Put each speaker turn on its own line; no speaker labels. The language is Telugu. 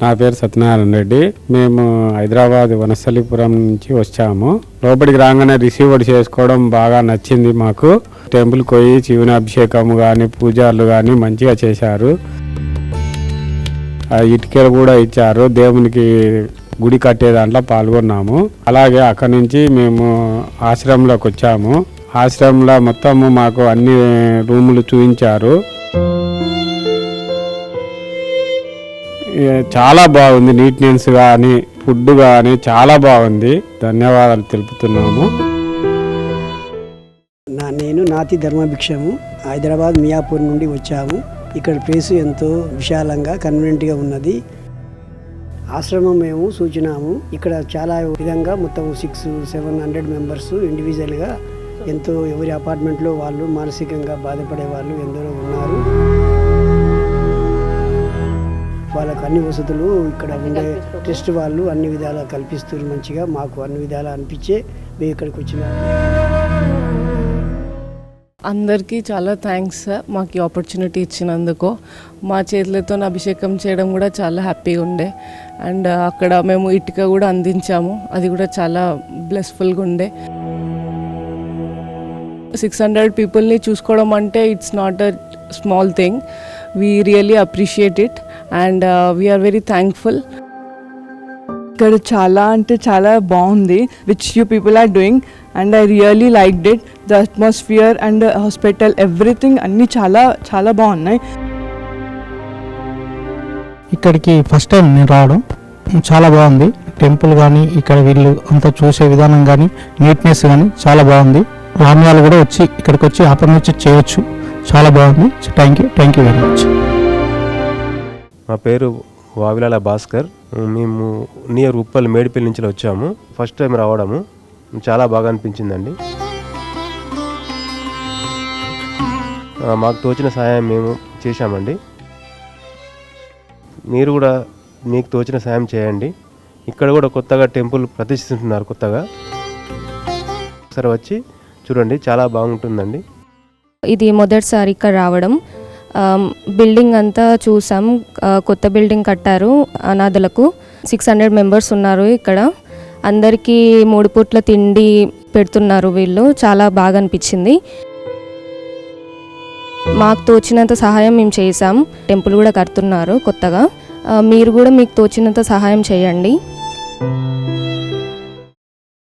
నా పేరు సత్యనారాయణ రెడ్డి. మేము హైదరాబాద్ వనస్థలిపురం నుంచి వచ్చాము. లోపలికి రాగానే రిసీవ్ చేసుకోవడం బాగా నచ్చింది మాకు. టెంపుల్కి పోయి శివునాభిషేకం కానీ పూజలు కానీ మంచిగా చేశారు. ఇటుకలు కూడా ఇచ్చారు. దేవునికి గుడి కట్టే దాంట్లో పాల్గొన్నాము. అలాగే అక్కడి నుంచి మేము ఆశ్రమంలోకి వచ్చాము. ఆశ్రమంలో మొత్తము మాకు అన్ని రూములు చూపించారు. చాలా బాగుంది. నీట్నెస్ కానీ ఫుడ్ కానీ చాలా బాగుంది. ధన్యవాదాలు తెలుపుతున్నాము.
నేను నాతి ధర్మభిక్షము హైదరాబాద్ మియాపూర్ నుండి వచ్చాము. ఇక్కడ ప్లేసు ఎంతో విశాలంగా కన్వీనియంట్గా ఉన్నది. ఆశ్రమం మేము సూచనాము. ఇక్కడ చాలా విధంగా మొత్తం 600-700 మెంబర్స్ ఇండివిజువల్గా ఎంతో ఎవరి అపార్ట్మెంట్లో వాళ్ళు మానసికంగా బాధపడే వాళ్ళు ఎందరో ఉన్నారు. వాళ్ళకు అన్ని వసతులు ఇక్కడ ఉండే టెస్ట్ వాళ్ళు అన్ని విధాలా కల్పిస్తారు. మంచిగా మాకు అన్ని విధాలా అనిపించే మేము ఇక్కడికి వచ్చినాము.
అందరికీ చాలా థ్యాంక్స్ సార్, మాకు ఈ ఆపర్చునిటీ ఇచ్చినందుకు. మా చేతులతో అభిషేకం చేయడం కూడా చాలా హ్యాపీగా ఉండే. అండ్ అక్కడ మేము ఇటుక కూడా అందించాము, అది కూడా చాలా బ్లెస్ఫుల్గా ఉండే. 600 పీపుల్ని చూసుకోవడం అంటే it's not a small thing. We really appreciate it and we are very thankful.
ఇక్కడ చాలా అంటే చాలా బాగుంది which you people are doing and I really liked it. The atmosphere and hospital everything అన్నీ చాలా చాలా బాగున్నాయి.
ఇక్కడికి ఫస్ట్ టైం నేను రావడం, చాలా బాగుంది. టెంపుల్ కానీ ఇక్కడ వీళ్ళు అంతా చూసే విధానం కానీ నీట్నెస్ కానీ చాలా బాగుంది. రాని వాళ్ళు కూడా వచ్చి ఇక్కడికి వచ్చి ఆపర్చునిటీ చేయొచ్చు. చాలా బాగుంది. Thank you very much.
మా పేరు వావిలాల భాస్కర్. మేము నియర్ ఉప్పల్ మేడిపల్లి నుంచి వచ్చాము. ఫస్ట్ టైం రావడము చాలా బాగా అనిపించిందండి. మాకు తోచిన సహాయం మేము చేశామండి. మీరు కూడా మీకు తోచిన సాయం చేయండి. ఇక్కడ కూడా కొత్తగా టెంపుల్ ప్రతిష్ఠిస్తున్నారు. కొత్తగా ఒకసారి వచ్చి చూడండి, చాలా బాగుంటుందండి.
ఇది మొదటిసారి ఇక్కడ రావడం. బిల్డింగ్ అంతా చూసాం. కొత్త బిల్డింగ్ కట్టారు అనాథలకు. 600 మెంబర్స్ ఉన్నారు ఇక్కడ. అందరికీ 3 పూట్ల తిండి పెడుతున్నారు వీళ్ళు. చాలా బాగా అనిపించింది. మాకు తోచినంత సహాయం మేము చేసాం. టెంపుల్ కూడా కడుతున్నారు కొత్తగా. మీరు కూడా మీకు తోచినంత సహాయం చేయండి.